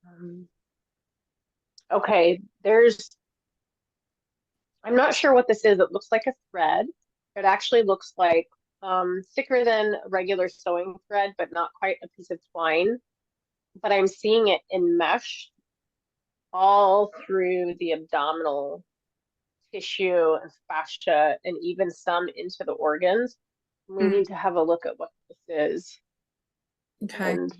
Um, okay, I'm not sure what this is. It looks like a thread. It actually looks like thicker than regular sewing thread, but not quite a piece of twine. But I'm seeing it enmeshed all through the abdominal tissue and fascia and even some into the organs. We Mm, need to have a look at what this is okay. and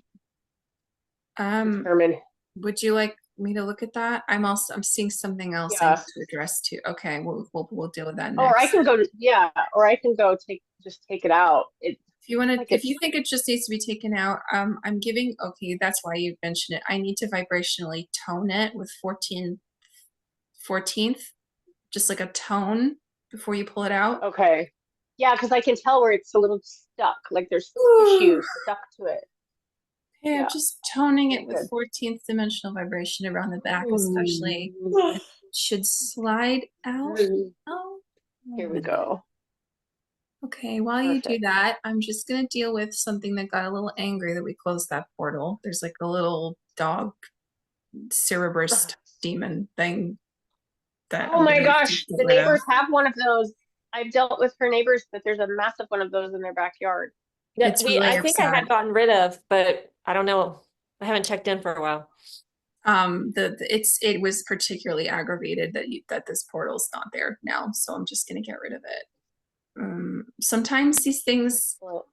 Um, determine. would you like me to look at that? I'm seeing something else I need Yeah. to address too. Okay, we'll deal with that Or I next. can go, yeah, or I can go just take it out. It If you want to, like if you it's think it just needs to be taken out, I'm giving, okay, that's why you mentioned it. I need to vibrationally tone it with 14th, just like a tone before you pull it out. okay. Yeah, because I can tell where it's a little stuck, like there's tissue stuck to it. Okay, I'm Yeah, just toning it very with good. 14th dimensional vibration around the back, especially. Mm. Should slide out. Oh, Here we go. okay. While you do Perfect. that, I'm just gonna deal with something that got a little angry that we closed that portal. There's like a little dog Cerberus demon thing that Oh I'm my gonna gosh, get the rid of. neighbors have one of those. I've dealt with her neighbors that there's a massive one of those in their backyard. Yeah, It's I really think I upset. had gotten rid of, but I don't know. I haven't checked in for a while. It was particularly aggravated that this portal's not there now, so I'm just gonna get rid of it. Sometimes these things Well,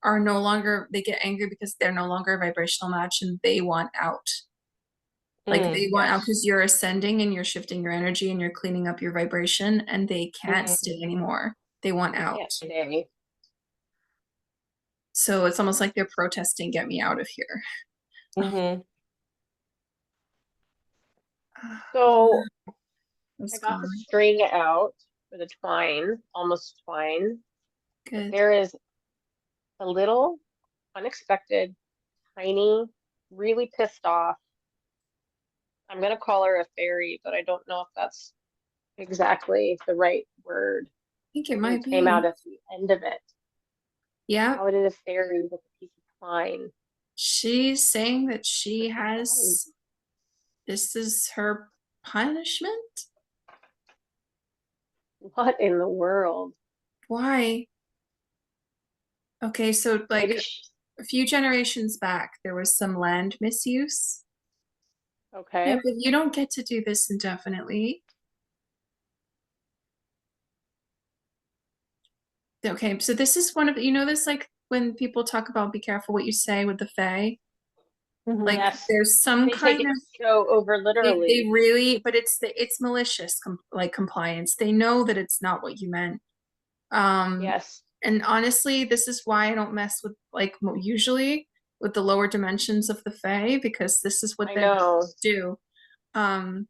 are no longer, they get angry because they're no longer a vibrational match and they want out. Like they Mm, want out yes. because you're ascending and you're shifting your energy and you're cleaning up your vibration and they can't mm, stay anymore. They want Can't out. stay. So it's almost like they're protesting, get me out of here. mm-hmm. So I That's got the gone. string out with a twine, almost twine, but Good. there is a little unexpected, tiny, really pissed off. I'm gonna call her a fairy, but I don't know if that's exactly the right word. I think it Who might came out be. at the end of it. Yeah. How it is a fairy with a piece of twine. She's saying that she Her body. has, this is her punishment. What in the world? Why? Okay, so Maybe like she, a few generations back, there was some land misuse. Yeah, okay. but you don't get to do this indefinitely. Okay, so this is one of, you know, this like when people talk about be careful what you say with the Fae, like Yes. there's some They take kind it of, so over they literally. really, but it's malicious like compliance. They know that it's not what you meant. Um, Yes. and honestly, this is why I don't mess with like usually with the lower dimensions of the Fae because this is what I they know. do. Um,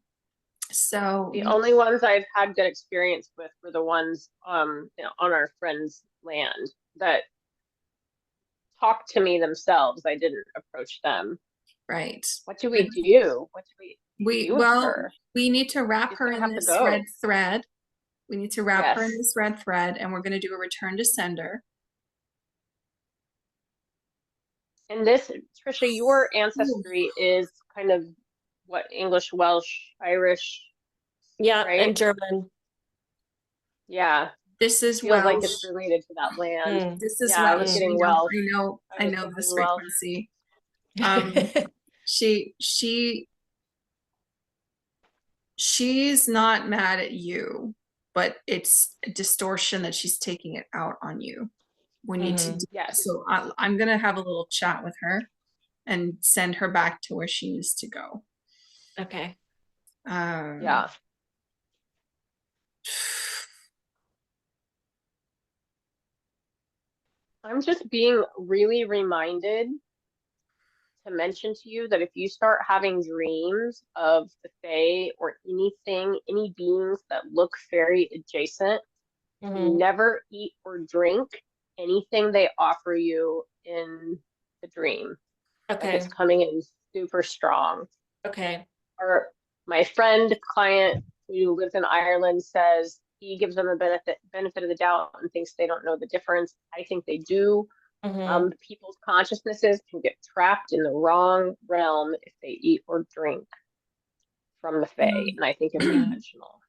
so The you, only ones I've had good experience with were the ones on our friend's land that talked to me themselves. I didn't approach them. right. What do we do? What do we do with Well, her? we need to wrap She's her gonna in have to this red go. thread. We need to wrap her in Yes. this red thread, and we're going to do a return to sender. And this, Trisha, your Ooh. ancestry is kind of what English, Welsh, Irish, Yeah, right? and German. Yeah. This is Feels like it's Welsh. related to that land. Mm, This is Yeah, I was Welsh. getting Welsh. I I was know this thinking Welsh. frequency. Um, she, she, she's not mad at you, but it's a distortion that she's taking it out on you. We need to mm-hmm. do, Yes. so I'm gonna have a little chat with her and send her back to where she needs to go. Okay. Um, Yeah. I'm just being really reminded to mention to you that if you start having dreams of the Fae or anything, any beings that look fairy adjacent, to Mm-hmm. never eat or drink anything they offer you in the dream. Like it's Okay. coming in super strong. Okay. Or my friend client who lives in Ireland says he gives them the benefit of the doubt and thinks they don't know the difference. I think they do. Mhm. People's consciousnesses can get trapped in the wrong realm if they eat or drink from the Fae, and I think it's Mhm. intentional.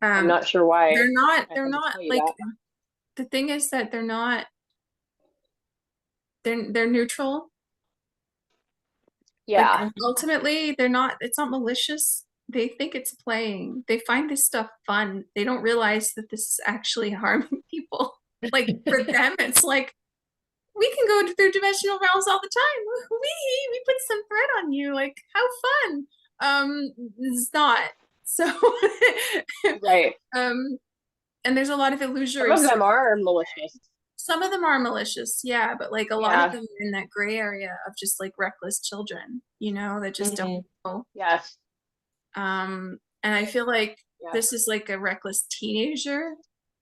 I'm not sure they're why not I had to tell you like, that. the thing is that they're neutral. Like, Yeah, ultimately, it's not malicious. They think it's playing. They find this stuff fun. They don't realize that this is actually harming people. Like, for them, it's like, we can go through dimensional realms all the time. We put some thread on you. Like, how fun. It's not. So, right. and there's a lot of Some illusory of them stuff. are malicious. Some of them are malicious, yeah, but like a lot of Yeah, them are in that gray area of just like reckless children, that just don't Mhm. know. yes, And I feel like yes. this is like a reckless teenager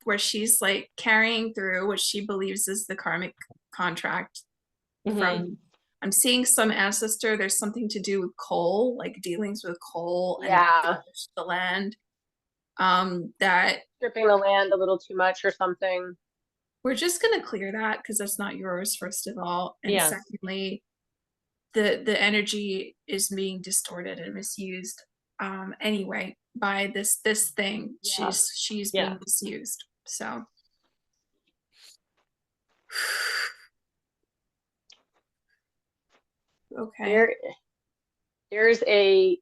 where she's like carrying through what she believes is the karmic contract Mhm. from, I'm seeing some ancestor. There's something to do with coal, like dealings with coal and Yeah, the land. That stripping the land a little too much or something. we're just gonna clear that because that's not yours, first of all. And Yeah. secondly, the energy is being distorted and misused anyway by this thing. Yeah. She's Yeah. being misused. So okay. There's a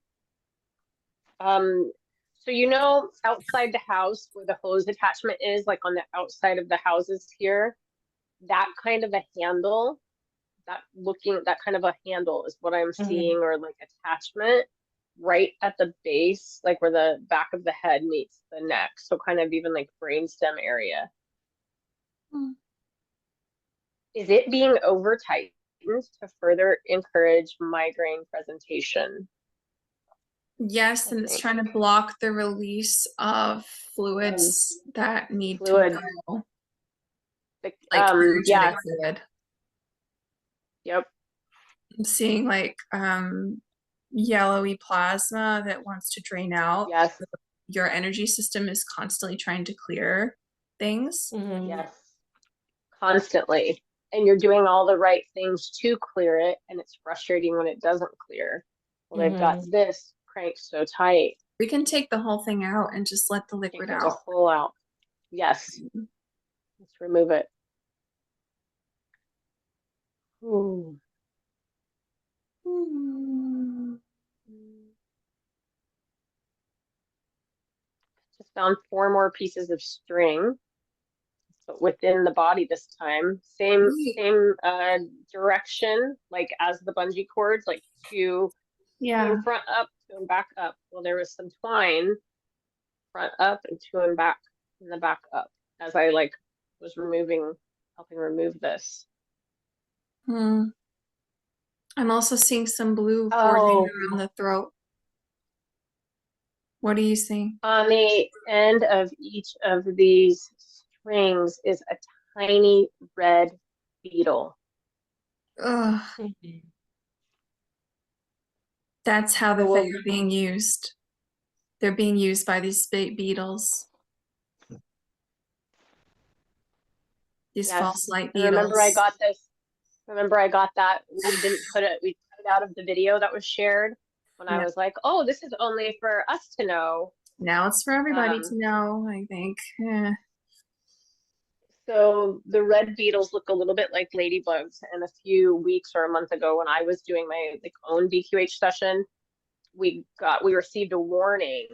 so outside the house where the hose attachment is, like on the outside of the houses here, that kind of a handle, that kind of a handle is what I'm Mhm. seeing, or like attachment right at the base, like where the back of the head meets the neck. So kind of even like brainstem area. Hmm. Is it being over tightened to further encourage migraine presentation? Yes, I and it's think. trying to block the release of Um, fluids that need to fluid. go, Like, like energetic yeah, fluid. yep, I'm seeing like yellowy plasma that wants to drain out. yes, Your energy system is constantly trying to clear things. Mhm. yes, constantly. And you're doing all the right things to clear it, and it's frustrating when it doesn't clear. Well, they've got Mhm. this cranked so tight. We can take the whole thing out and just let the Can't liquid get the out. whole out. Yes, let's remove it. Ooh. Hmm. Just found 4 more pieces of string, but within the body this time. Same direction, like as the bungee cords, like two in Yeah. front up, two and back up. Well, there was some twine front up and two and back in the back up as I like was helping remove this. Hmm. I'm also seeing some blue forging Oh, around the throat. What do you see? on the end of each of these strings is a tiny red beetle. Ugh. Mhm. That's how the So Fae we'll, are being used. They're being used by these beetles, these yes. false light And remember I beetles. got this. Remember I got that. We cut it out of the video that was shared when I Yeah. was like, oh, this is only for us to know. Now it's for everybody to Um, know, I think. So the red beetles look a little bit like ladybugs. And a few weeks or a month ago, when I was doing my own BQH session, we received a warning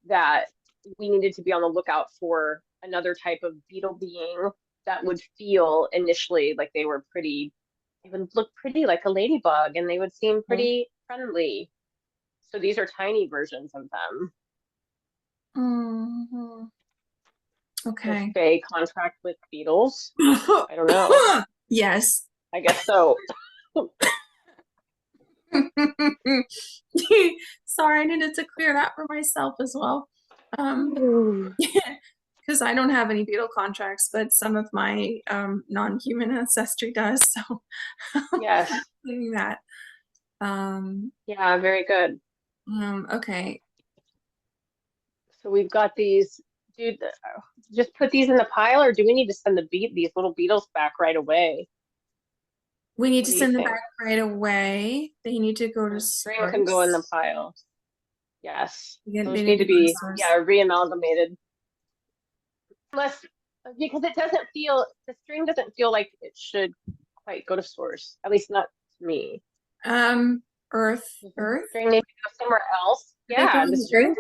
that we needed to be on the lookout for another type of beetle being that would feel initially like they would look pretty like a ladybug, and they would seem Mhm. pretty friendly. So these are tiny versions of them. Mhm. Does Okay. Faye contract with beetles? I don't know. Yes. I guess so. Sorry, I needed to clear that for myself as well. Ooh. Because I don't have any beetle contracts, but some of my non-human ancestry does. So Yes. doing that. Yeah, very good. Okay. So we've got these do just put these in the pile, or do we need to send these little beetles back right away? We need What to do you send them think? back right away. They need to go to String can go in the source. pile. Yes. They Those need need to to go to be, source. yeah, re-amalgamated. Unless, because it doesn't feel, the string doesn't feel like it should quite go to source, at least not to me. Earth. The string needs to go somewhere else. Are they Yeah, the going Earth? string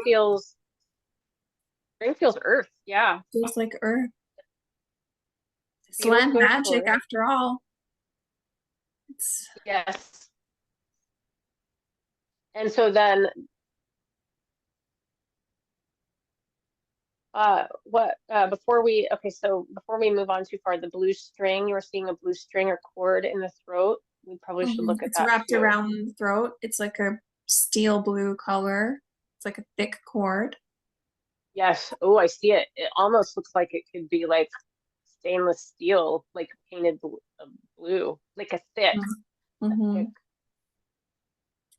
feels earth. Yeah. Feels like Earth. It's Beetles land go to magic source. after all. It's Yes. And so then, before we move on too far, the blue string, you were seeing a blue string or cord in the throat. We probably should look at it's that wrapped too. around the throat. It's like a steel blue color. It's like a thick cord. Yes. Oh, I see it. It almost looks like it could be like stainless steel, like painted blue, like a thick. Mm-hmm.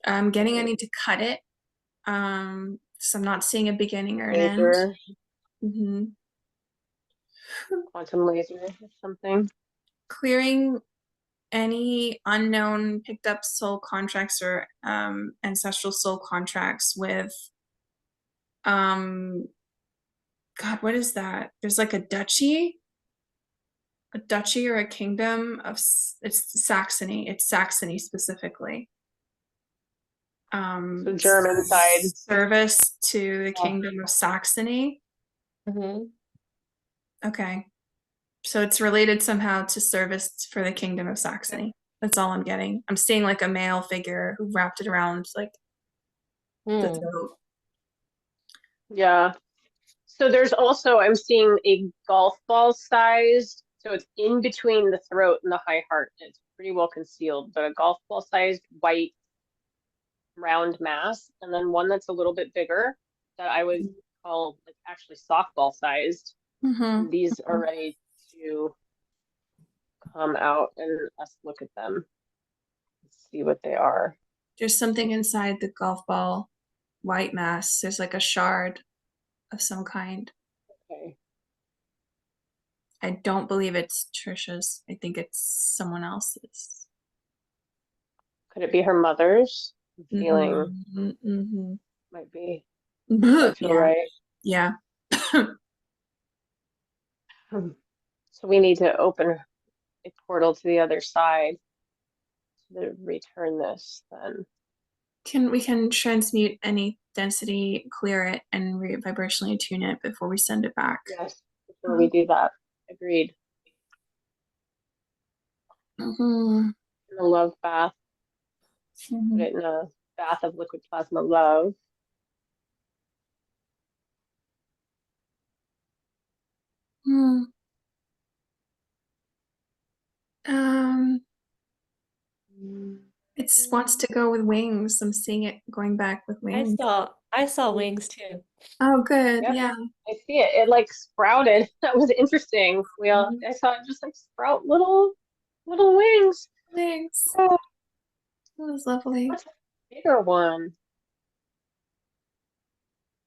I'm getting I Okay. need to cut it. So I'm not seeing a beginning or an end. Laser, Mm-hmm. quantum laser or something. Clearing any unknown picked up soul contracts or ancestral soul contracts with God, what is that? There's like a duchy or a kingdom of it's Saxony. It's Saxony specifically. So German side. Service to the Yeah. kingdom of Saxony. Mhm. Okay. So it's related somehow to service for the kingdom of Saxony. That's all I'm getting. I'm seeing like a male figure who wrapped it around like the Hmm. throat. Yeah. So there's also, I'm seeing a golf ball sized, so it's in between the throat and the high heart. It's pretty well concealed, but a golf ball sized white round mass, and then one that's a little bit bigger that I would call like actually softball sized. Mm-hmm. And these are ready to come out and us look at them, see what they are. There's something inside the golf ball white mass. There's like a shard of some kind. Okay. I don't believe it's Trisha's. I think it's someone else's. Could it be her mother's? I'm feeling Mm-hmm. might be. I feel Yeah. right. Yeah. So we need to open a portal to the other side to return this then. We can transmute any density, clear it, and vibrationally tune it before we send it back. Yes, before we do that. Agreed. Mm-hmm. In a love bath. Put it in a bath of liquid plasma love. Hmm. It wants to go with wings. I'm seeing it going back with wings. I saw wings too. Oh, good. Yep. Yeah. I see it. It like sprouted. That was interesting. Mhm. I saw it just like sprout little wings. Thanks. Oh, That was lovely. what's a bigger one?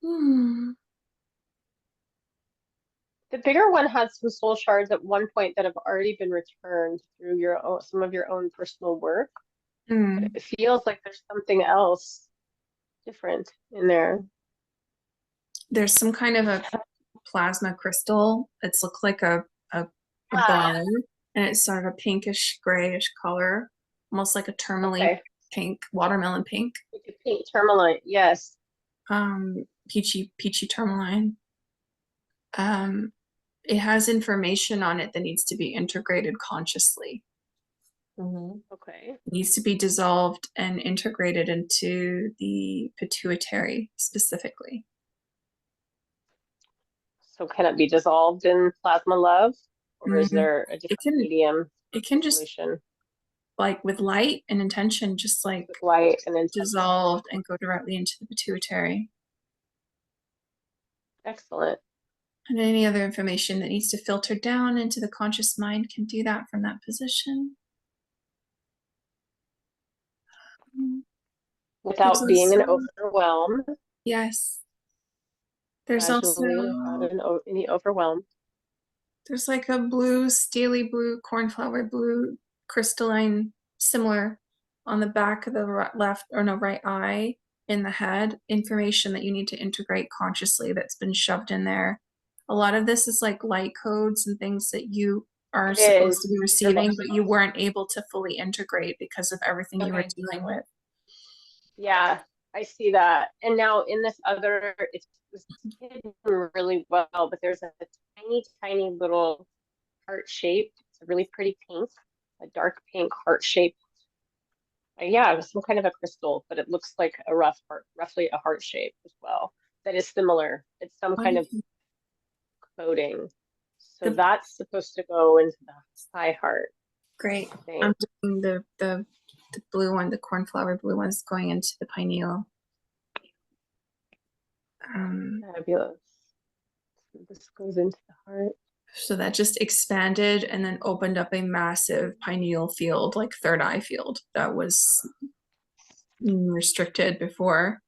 Hmm. The bigger one had some soul shards at one point that have already been returned through some of your own personal work. Hmm. But it feels like there's something else different in there. There's some kind of a plasma crystal. It looks like a bar, and it's sort of a pinkish grayish color, almost like a tourmaline Okay. pink, watermelon pink. Like a pink tourmaline, yes. Peachy tourmaline. It has information on it that needs to be integrated consciously. Mhm. Okay. It needs to be dissolved and integrated into the pituitary specifically. So can it be dissolved in plasma love, or is Mhm. there a different medium It can just, solution like with light and intention, just like with light and intention? dissolved and go directly into the pituitary. Excellent. And any other information that needs to filter down into the conscious mind can do that from that position. Without There's being an also- overwhelm. Yes. There's also gradually without any overwhelm. there's like a blue, steely blue, cornflower blue, crystalline, similar on the back of the left or no right eye in the head. Information that you need to integrate consciously that's been shoved in there. A lot of this is like light codes and things that you are It supposed is. to be receiving, but you weren't able to fully integrate because of everything you were Okay. dealing with. Yeah, I see that. And now in this other, it's hidden really well, but there's a tiny, tiny little heart shape. It's a really pretty pink, a dark pink heart shape. Yeah, it was some kind of a crystal, but it looks like a rough heart, roughly a heart shape as well. That is similar. It's some kind of coating. So that's supposed to go into the high heart. Great. I think. I'm doing the blue one, the cornflower blue one's going into the pineal. Fabulous. So this goes into the heart. So that just expanded and then opened up a massive pineal field, like third eye field that was restricted before.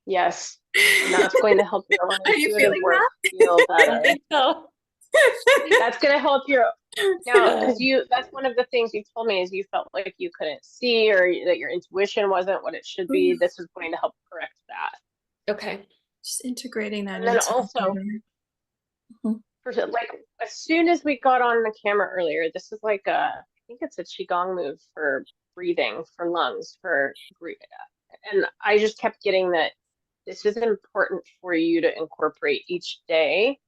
Yes. And that's going to help your own Are you intuitive feeling work that? feel I better. think so. That's going to help your now, because that's one of the things you told me is you felt like you couldn't see or that your intuition wasn't what it should be. This is going to help correct that. Okay. Just integrating that And then into also, like as soon as we got on the camera earlier, this is like I think it's a qigong move for breathing, for lungs, and I just kept getting that this is important for you to incorporate each day.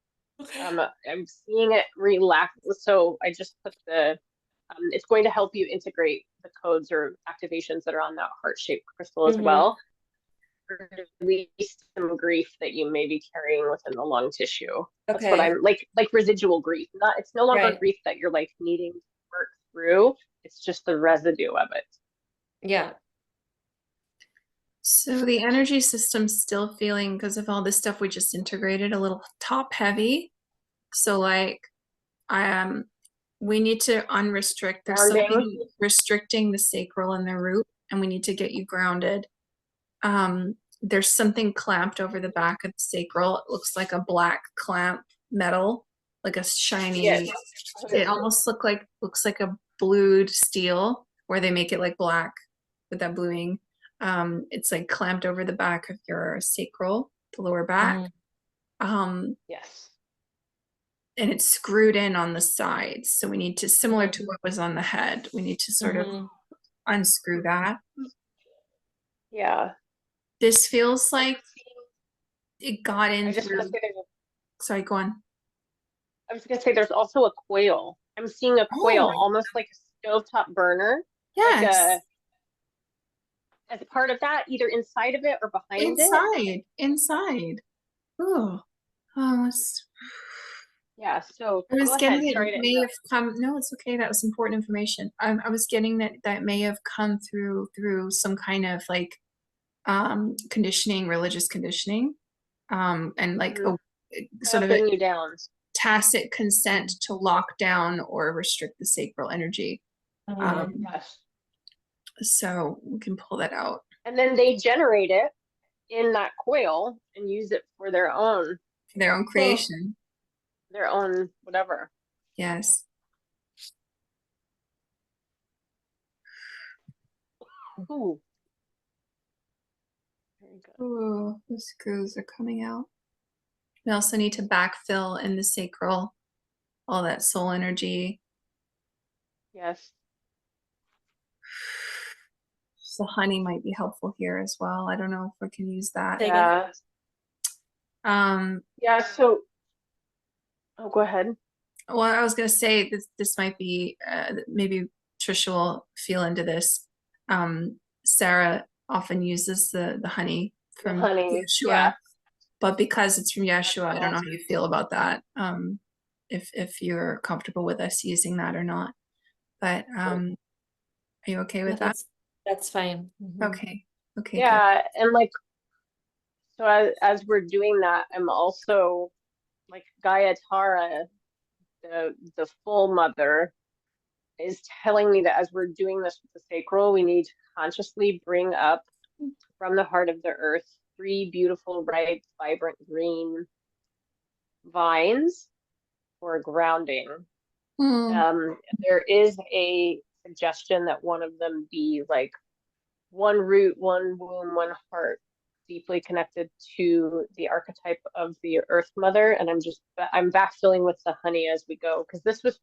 Okay. I'm seeing it relax. So I just put it's going to help you integrate the codes or activations that are on that heart-shaped crystal as well. Release some grief that you may be carrying within the lung tissue. That's what I'm like residual grief. It's no longer grief that you're like needing to work through. It's just the residue of it. Yeah. So the energy system's still feeling, because of all this stuff we just integrated, a little top heavy. So like we need to unrestrict. There's something restricting the sacral and the root, and we need to get you grounded. There's something clamped over the back of the sacral. It looks like a black clamp metal, like a shiny. Yes. It almost looks like a blued steel, where they make it like black with that bluing. It's like clamped over the back of your sacral, the lower back. Yes. And it's screwed in on the sides. So we need to, similar to what was on the head, we need to sort of unscrew that. Yeah. This feels like it got in through. Sorry, go on. I was gonna say there's also a coil. I'm seeing a coil, almost like a stovetop burner. Yes. As part of that, either inside of it or behind it. Inside. Oh. Yeah, so I was getting it may have come. No, it's okay. That was important information. I was getting that may have come through some kind of like conditioning, religious conditioning, and like sort of you down. Tacit consent to lock down or restrict the sacral energy. Yes. So we can pull that out. And then they generate it in that coil and use it for their own creation. Their own whatever. Yes. Ooh. Very good. Ooh, the screws are coming out. We also need to backfill in the sacral, all that soul energy. Yes. So honey might be helpful here as well. I don't know if we can use that. Yeah. Yeah, so go ahead. Well, I was gonna say this might be maybe Trisha will feel into this. Sarah often uses the honey from Yeshua, but because it's from Yeshua, I don't know how you feel about that. If you're comfortable with us using that or not, but are you okay with that? That's fine. Okay. Yeah, good. And like so as we're doing that, I'm also like Gaia Tara, the full mother, is telling me that as we're doing this with the sacral, we need to consciously bring up from the heart of the earth 3 beautiful, ripe, vibrant green vines for grounding. There is a suggestion that one of them be like one root, one womb, one heart, deeply connected to the archetype of the Earth Mother. And I'm backfilling with the honey as we go, because this was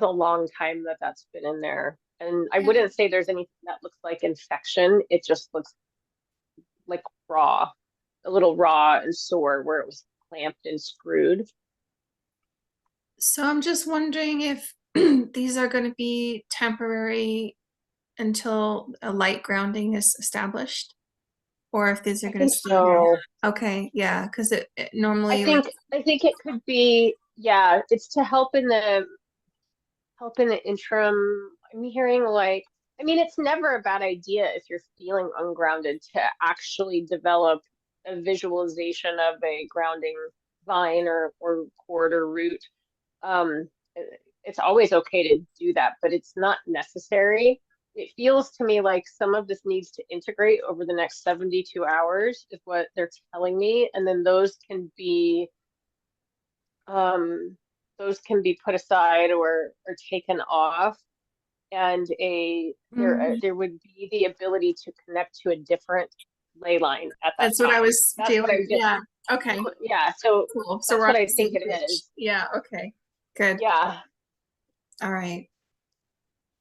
a long time that's been in there. And I wouldn't say there's anything that looks like infection. It just looks like raw, a little raw and sore where it was clamped and screwed. So I'm just wondering if these are going to be temporary until a light grounding is established, or if these are going to stay so. Okay, yeah, because it normally. I think it could be, yeah, it's to help in the interim. I'm hearing like, I mean, it's never a bad idea if you're feeling ungrounded to actually develop a visualization of a grounding vine or cord or root. It's always okay to do that, but it's not necessary. It feels to me like some of this needs to integrate over the next 72 hours is what they're telling me. And then those can be put aside or taken off. And there would be the ability to connect to a different ley line at that That's what I time. was That's feeling. what I just, Yeah. Okay. yeah. So Cool. that's So we're what on I the think same it page. is. Yeah. Okay. Good. Yeah. All right.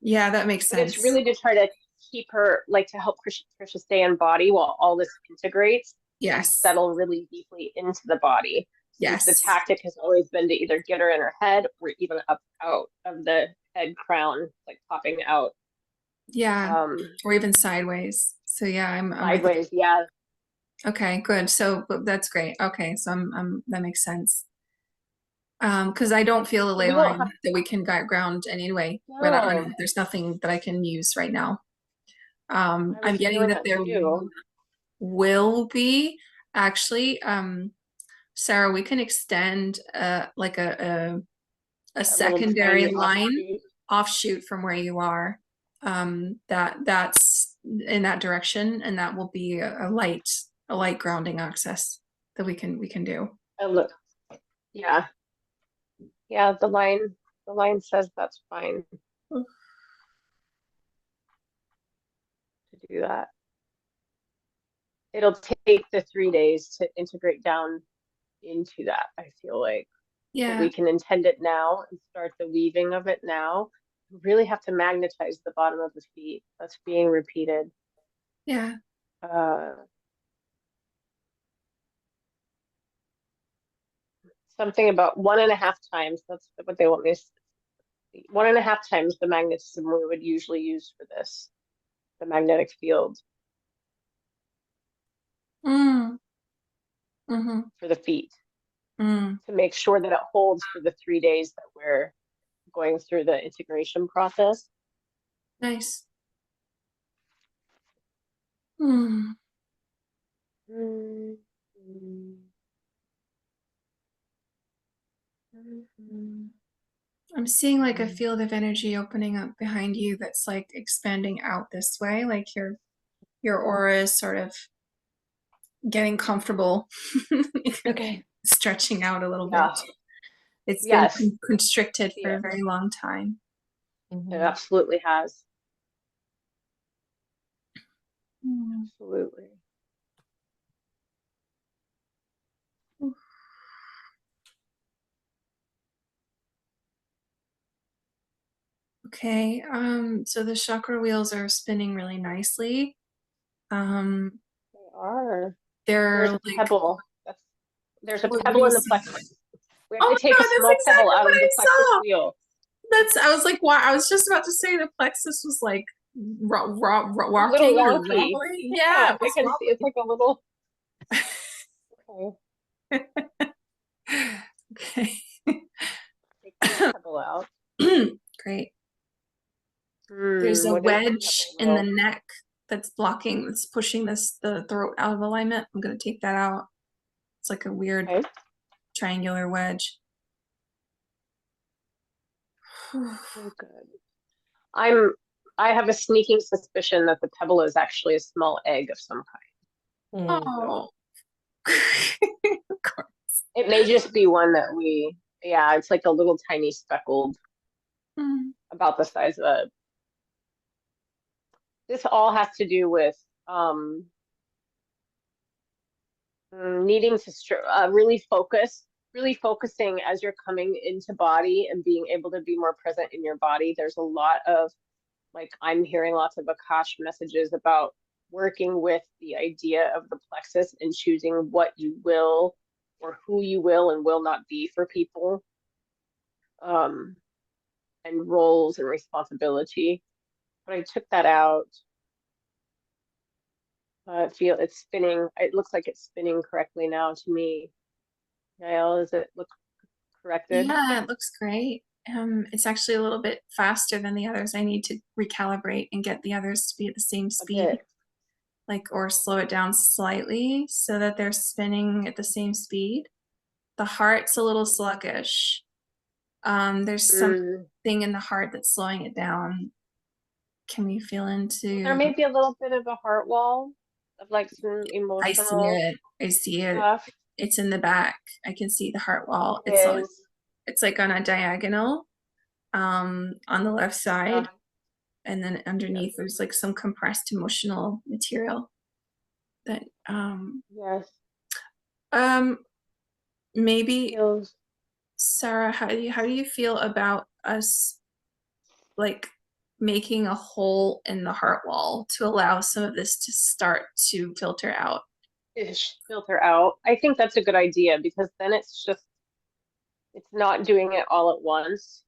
Yeah, that makes But sense. it's really to try to keep her, like, to help Trisha stay in body while all this integrates. Yes. Settle really deeply into the body. Yes. The tactic has always been to either get her in her head or even up out of the head crown, like popping out. Yeah. Or even sideways. So yeah, I'm sideways. Yeah. Okay, good. So that's great. Okay, so that makes sense. Because I don't feel a ley line that we can ground anyway. No. There's nothing that I can use right now. I'm getting that there will be actually. Sarah, we can extend like a secondary line offshoot from where you are. That's in that direction, and that will be a light grounding access that we can do. Look, yeah, the line says that's fine to do that. It'll take the 3 days to integrate down into that. I feel like, yeah, but we can intend it now and start the weaving of it now. We really have to magnetize the bottom of the feet. That's being repeated. Yeah. Something about 1.5 times. That's what they want me to see. 1.5 times the magnetism we would usually use for this, the magnetic field. For the feet. To make sure that it holds for the 3 days that we're going through the integration process. Nice. I'm seeing like a field of energy opening up behind you that's like expanding out this way, like your aura is sort of getting comfortable. Okay. Stretching out a little bit. It's been constricted for a very long time. It absolutely has. Absolutely. Okay, so the chakra wheels are spinning really nicely. They are. There's a pebble. There's a pebble in the plexus. We have to take a small pebble out of the plexus wheel. I was like, wow, I was just about to say the plexus was like rocking or wobbling. Yeah, I can see it's like a little. Okay. Take the pebble out. Great. There's a wedge in the neck that's pushing the throat out of alignment. I'm going to take that out. It's like a weird triangular wedge. Oh, good. I have a sneaking suspicion that the pebble is actually a small egg of some kind. Mm. Oh. Of course. It may just be one that yeah, it's like a little tiny speckled, Mm. about the size of a. This all has to do with needing to really focusing as you're coming into body and being able to be more present in your body. There's a lot of, like, I'm hearing lots of Akash messages about working with the idea of the plexus and choosing what you will or who you will and will not be for people, and roles and responsibility. But I took that out. It's spinning. It looks like it's spinning correctly now to me. Yael, does it look corrected? Yeah, it looks great. It's actually a little bit faster than the others. I need to recalibrate and get the others to be at the same A speed, bit. like, or slow it down slightly so that they're spinning at the same speed. The heart's a little sluggish. There's something in the heart that's slowing it down. Can we feel into? There may be a little bit of a heart wall of like some I see emotional it. I see it. stuff. It's in the back. I can see the heart wall. It It's is. it's like on a diagonal, on the left side, Yeah. and then underneath there's like some compressed emotional material that Yes. maybe Feels. Sarah, how do you feel about us like making a hole in the heart wall to allow some of this to start to filter out? Filter out. I think that's a good idea because then it's not doing it all at once.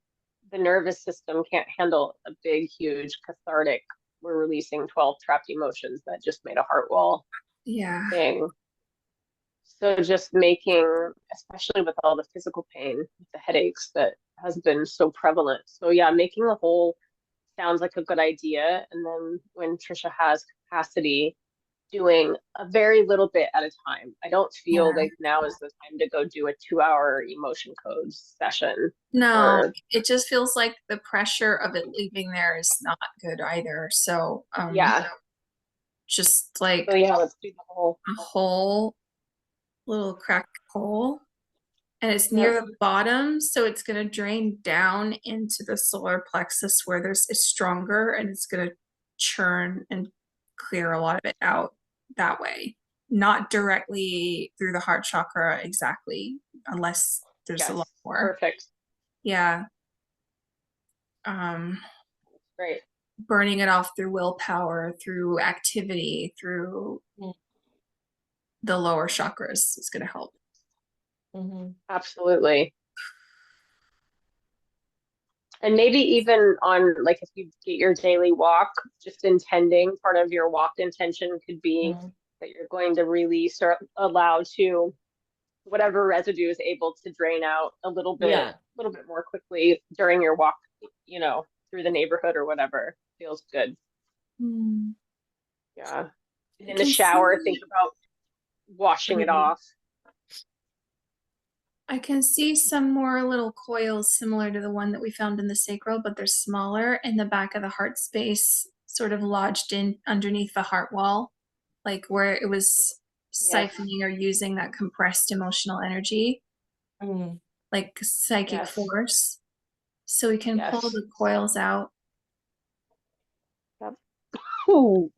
The nervous system can't handle a big, huge cathartic, we're releasing 12 trapped emotions that just made a heart wall Yeah. thing. So just making, especially with all the physical pain, the headaches that has been so prevalent. So yeah, making a hole sounds like a good idea. And then when Trisha has capacity, doing a very little bit at a time. I don't feel Yeah. like now is the time to go do a 2-hour emotion codes session. No, it just feels like the pressure of it leaving there is not good either. So Yeah. just like So yeah, let's do the whole. a hole, little crack hole, and it's Yep. near the bottom, so it's going to drain down into the solar plexus where it's stronger, and it's going to churn and clear a lot of it out that way, not directly through the heart chakra exactly, unless there's a lot more. Perfect. Yeah. Great. Burning it off through willpower, through activity, through the lower chakras is going to help. Absolutely. And maybe even on, like, if you get your daily walk, just intending, part of your walk intention could be that you're going to release or allow to whatever residue is able to drain out a little bit more quickly during your walk, through the neighborhood or whatever. Feels good. Yeah. In the shower, think about washing it off. I can see some more little coils similar to the one that we found in the sacral, but they're smaller in the back of the heart space, sort of lodged in underneath the heart wall, like where it was siphoning or using that compressed emotional energy, like psychic force. So we can pull the coils out. Yep. Ooh.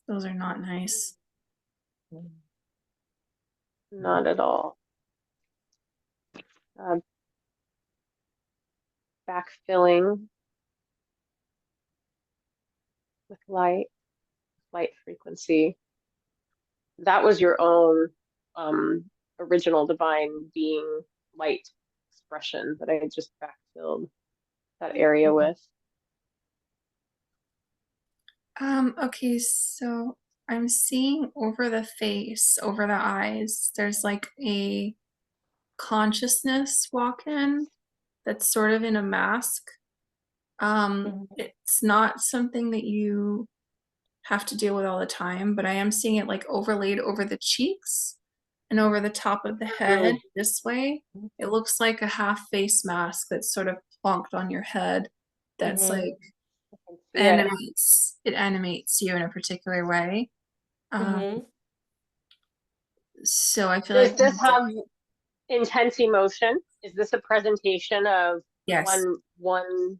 Those are not nice. Not at all. Backfilling with light frequency. That was your own original divine being light expression that I had just backfilled that area with. Okay, so I'm seeing over the face, over the eyes, there's like a consciousness walk in that's sort of in a mask. It's not something that you have to deal with all the time, but I am seeing it like overlaid over the cheeks and over the top of the head this way. It looks like a half face mask that's sort of plonked on your head that's Mhm. like Yeah. animates you in a particular way. Mhm. So I feel Does like this have intense emotion? Is this a presentation of yes, one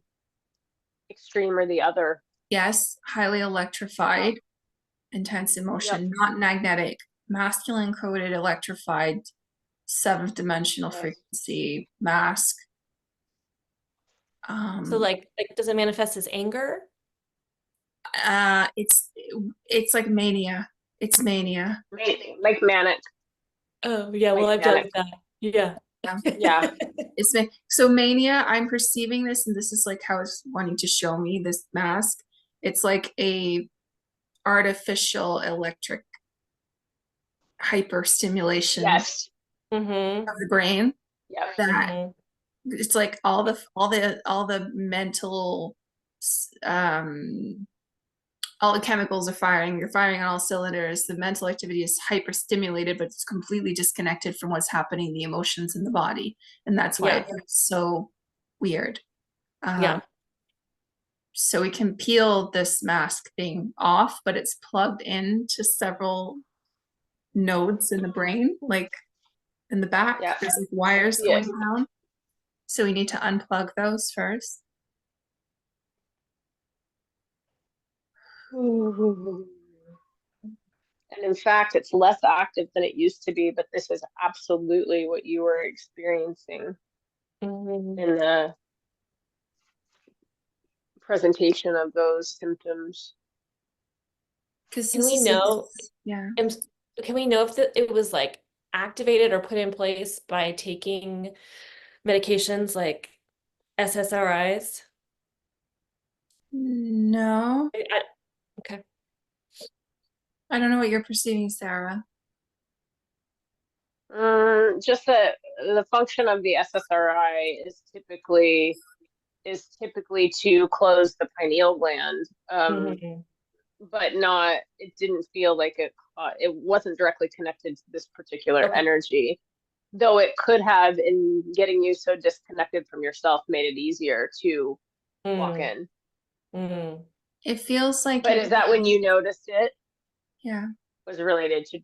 extreme or the other? yes, highly electrified, intense Yep. emotion, not magnetic, masculine coded, electrified, seventh dimensional Yes. frequency mask. So like does it manifest as anger? It's like mania. It's mania. Like manic. Oh yeah, well Like I've dealt manic. with that. Yeah. Yeah. Yeah. So mania, I'm perceiving this, and this is like how it's wanting to show me this mask. It's like a artificial electric hyper stimulation Yes. Mhm. of the brain Yep. that Mhm. it's like all the mental all the chemicals are firing. You're firing on all cylinders. The mental activity is hyper stimulated, but it's completely disconnected from what's happening, the emotions in the body. And that's why Yeah. it feels so weird. Yeah. So we can peel this mask thing off, but it's plugged into several nodes in the brain, like in the back. Yeah. There's like wires Yes. going down. So we need to unplug those first. And in fact, it's less active than it used to be, but this is absolutely what you were experiencing Mhm. in the presentation of those symptoms. Because Can this we is know yeah. am- can we know if it was like activated or put in place by taking medications like SSRIs? No, Okay. I don't know what you're perceiving, Sarah. Just the function of the SSRI is typically to close the pineal gland, Mhm. but not. It didn't feel like it wasn't directly connected to this particular Okay. energy, though it could have, in getting you so disconnected from yourself, made it easier to walk Mm. in. Mm. It feels like But is that when you noticed it yeah. was related to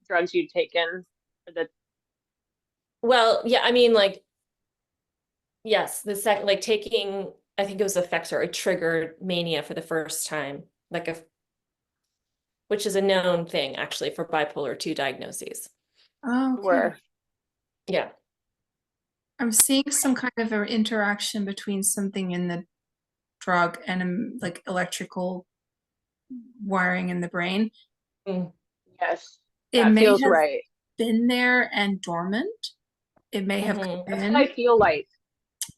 drugs you'd taken, or the Well, yeah, I mean like yes, the second like taking I think it was Effexor, it triggered mania for the first time, like a which is a known thing actually for bipolar 2 diagnoses. Oh, okay. were? Yeah. I'm seeing some kind of an interaction between something in the drug and like electrical wiring in the brain. Mm. Yes, It that may feels have right. been there and dormant. It may have come Mhm. That's what in. I feel like.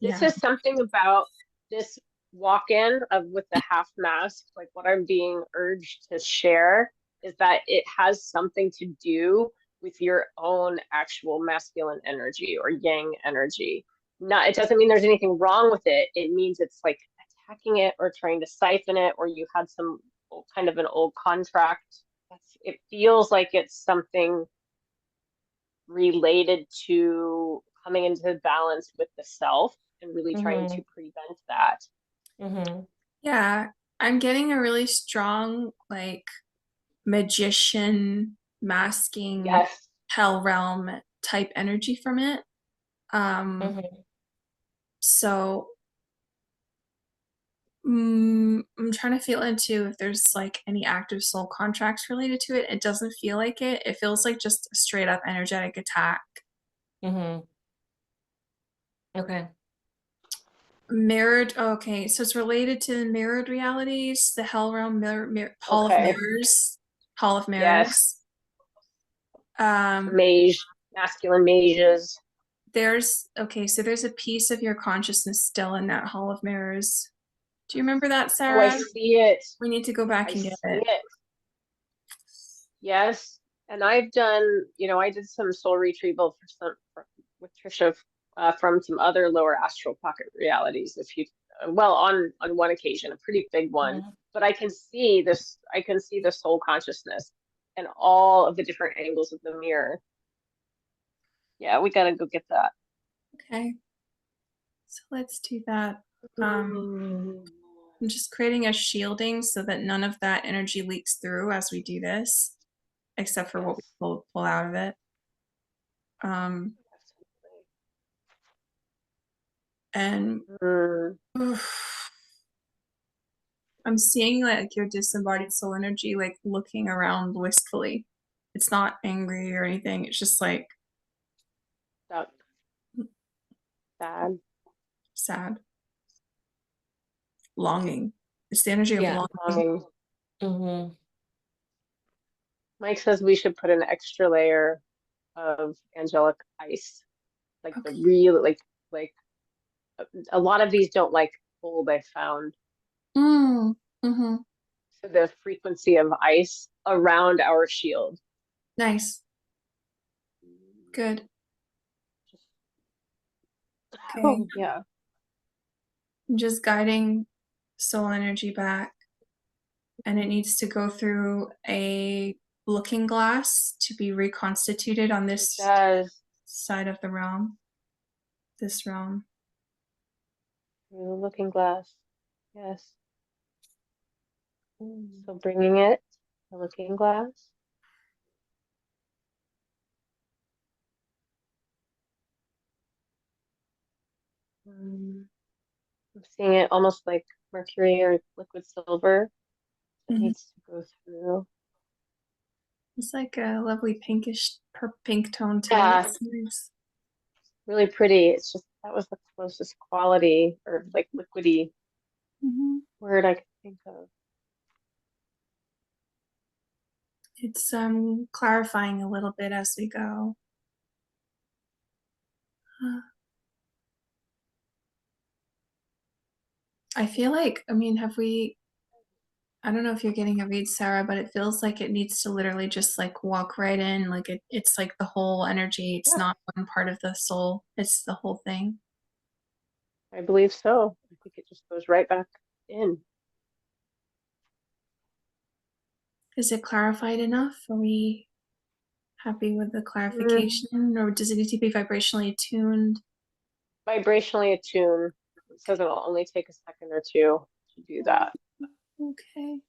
This Yeah. is something about this walk-in of with the half mask, like what I'm being urged to share is that it has something to do with your own actual masculine energy or yang energy. Not, it doesn't mean there's anything wrong with it. It means it's like attacking it or trying to siphon it, or you had some kind of an old contract. It feels like it's something related to coming into balance with the self and really trying to Mhm. prevent that. Mhm. Yeah. I'm getting a really strong like magician masking Yes. hell realm type energy from it. Mhm. So I'm trying to feel into if there's like any active soul contracts related to it. It doesn't feel like it. It feels like just a straight up energetic attack. Mhm. Okay. Mirrored, okay, so it's related to mirrored realities, the Hell Realm Hall of Okay. Mirrors, Hall of Yes. Mirrors. Um, Mage, masculine mages. okay, so there's a piece of your consciousness still in that Hall of Mirrors. Do you remember that, Oh, I Sarah? see it. We need to go back I and get see it. it. Yes. And I've done, I did some soul retrieval with Trisha from some other lower astral pocket realities. If you, well, on one occasion, a pretty big one. Mhm. But I can see this. I can see the soul consciousness and all of the different angles of the mirror. Yeah, we gotta go get that. Okay. So let's do that. I'm just creating a shielding so that none of that energy leaks through as we do this, except for what we pull out of it. And I'm seeing like your disembodied soul energy like looking around wistfully. It's not angry or anything. It's just like Stuck. Sad. sad. Longing. It's the energy of longing. Longing. Mm-hmm. Mike says we should put an extra layer of angelic ice. Like the real like a lot of these don't like cold, I found. Mm-hmm. So the frequency of ice around our shield. Nice. Good. Okay. Oh, yeah. I'm just guiding soul energy back. And it needs to go through a looking glass to be reconstituted on this side of the realm. This realm. Through the looking glass. Yes. So bringing it, the looking glass. I'm seeing it almost like mercury or liquid silver. It needs to go through. It's like a lovely pinkish pink tone to Yeah. it. Nice. Really pretty. It's just that was the closest quality or like liquidy word I could think of. It's clarifying a little bit as we go. I feel like, I mean, I don't know if you're getting a read, Sarah, but it feels like it needs to literally just like walk right in. Like it's like the whole energy. It's not one part of the soul. It's the whole thing. I believe so. I think it just goes right back in. Is it clarified enough? Are we happy with the clarification, or does it need to be vibrationally attuned? Vibrationally attuned. It says it'll only take a second or two to do that. Okay.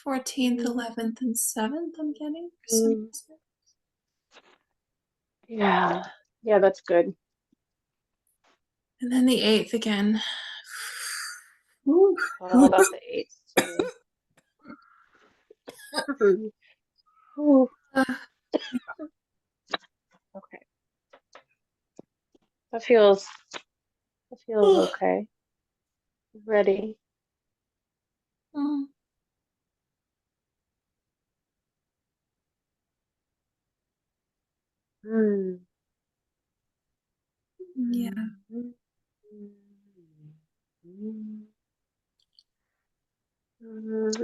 14th, 11th, and 7th, I'm getting. Yeah. Yeah, that's good. And then the 8th again. All about the 8th too. Okay. That feels okay. Ready. Yeah.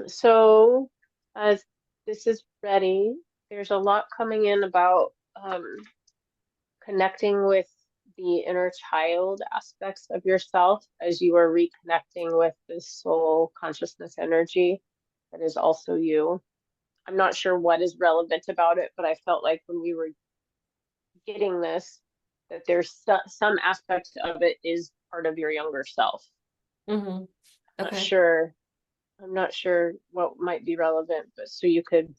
So as this is ready, there's a lot coming in about connecting with the inner child aspects of yourself as you are reconnecting with this soul consciousness energy that is also you. I'm not sure what is relevant about it, but I felt like when we were getting this, that there's some aspect of it is part of your younger self. Mm-hmm. Okay. I'm not sure what might be relevant, but so you could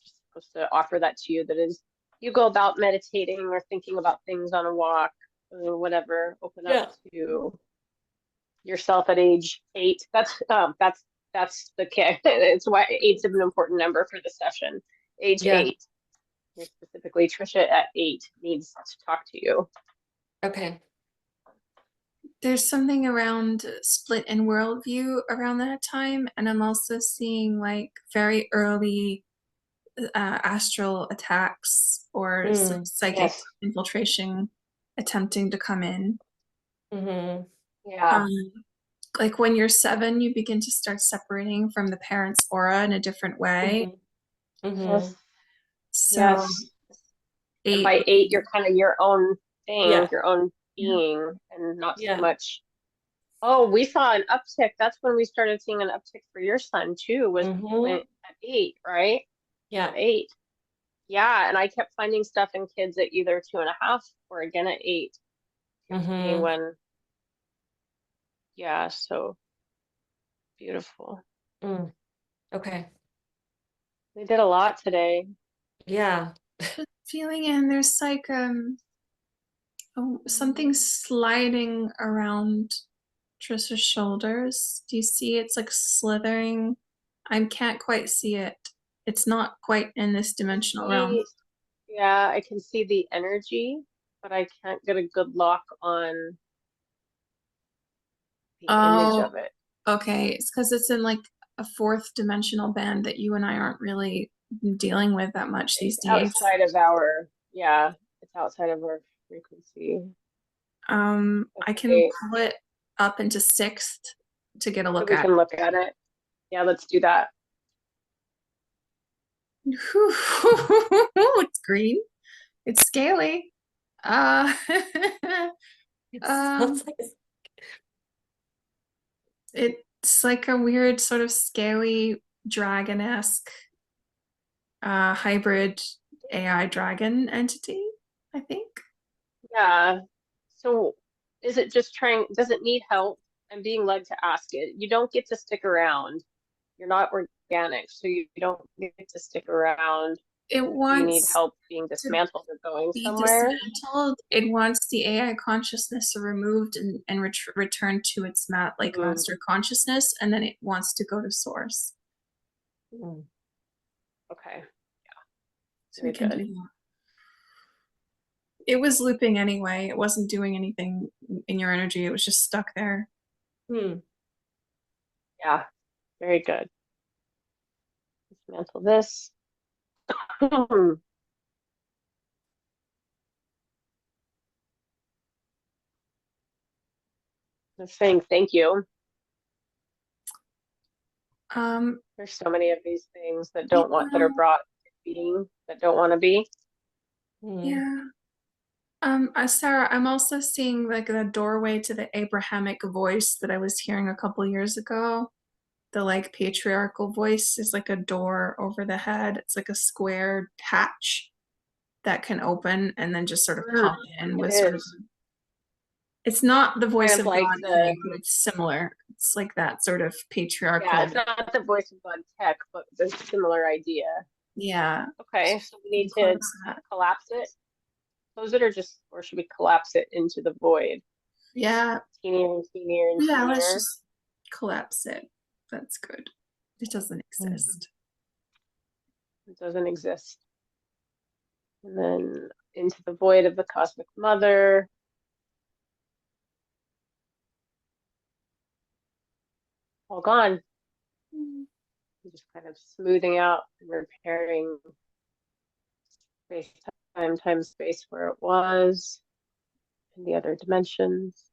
just supposed to offer that to you. That is, you go about meditating or thinking about things on a walk or whatever. Open up to yourself at age 8. That's the key. It's why 8's an important number for the session. Age 8. Specifically, Trisha at 8 needs to talk to you. Okay. There's something around split in worldview around that time, and I'm also seeing like very early astral attacks or some psychic infiltration attempting to come in. Yeah. Like when you're 7, you begin to start separating from the parent's aura in a different way. Yes. So yes. 8, and by 8, you're kind of your own thing, your own being, and not so much. Oh, we saw an uptick. That's when we started seeing an uptick for your son too, was when, at 8, right? Yeah. At 8. Yeah, and I kept finding stuff in kids at either 2.5 or again at 8. Seeing when Yeah, so beautiful. Mm, okay. We did a lot today. Yeah. Feeling in, there's like something sliding around Trisha's shoulders. Do you see it's like slithering? I can't quite see it. It's not quite in this dimensional realm. Yeah, I can see the energy, but I can't get a good lock on the image of it. Okay. It's because it's in like a fourth dimensional band that you and I aren't really dealing with that much these It's days. outside of our, yeah, it's outside of our frequency. I can pull it up into sixth to get a So look we at can look at it. Yeah, let's do that. It's green. It's scaly. It sounds like It's like a weird sort of scaly dragon-esque hybrid AI dragon entity, I think. Yeah. So is it just does it need help? I'm being led to ask it. You don't get to stick around. You're not organic, so you don't get to stick around. It Do you need wants help being to dismantled or going be somewhere? dismantled. It wants the AI consciousness removed and return to its master consciousness, and then it wants to go to source. Okay. So we can do that. It was looping anyway. It wasn't doing anything in your energy. It was just stuck there. Yeah, very good. Dismantle this. I'm saying thank you. There's so many of these things that don't want that are brought being that don't want to be. Yeah. Sarah, I'm also seeing like the doorway to the Abrahamic voice that I was hearing a couple years ago. The like patriarchal voice is like a door over the head. It's like a square hatch that can open and then just sort of pop in with sort of. It's not the voice Kind of of like God thing, but it's similar. It's like that sort of patriarchal. Yeah, it's not the voice of God tech, but the similar idea. Yeah. Okay, so we need to collapse it. Close it, or should we collapse it into the void? Yeah. Teenier and teenier and Yeah, teenier. let's just collapse it. That's good. It doesn't exist. It doesn't exist. And then into the void of the cosmic mother. All gone. Just kind of smoothing out and repairing space time, time space where it was in the other dimensions.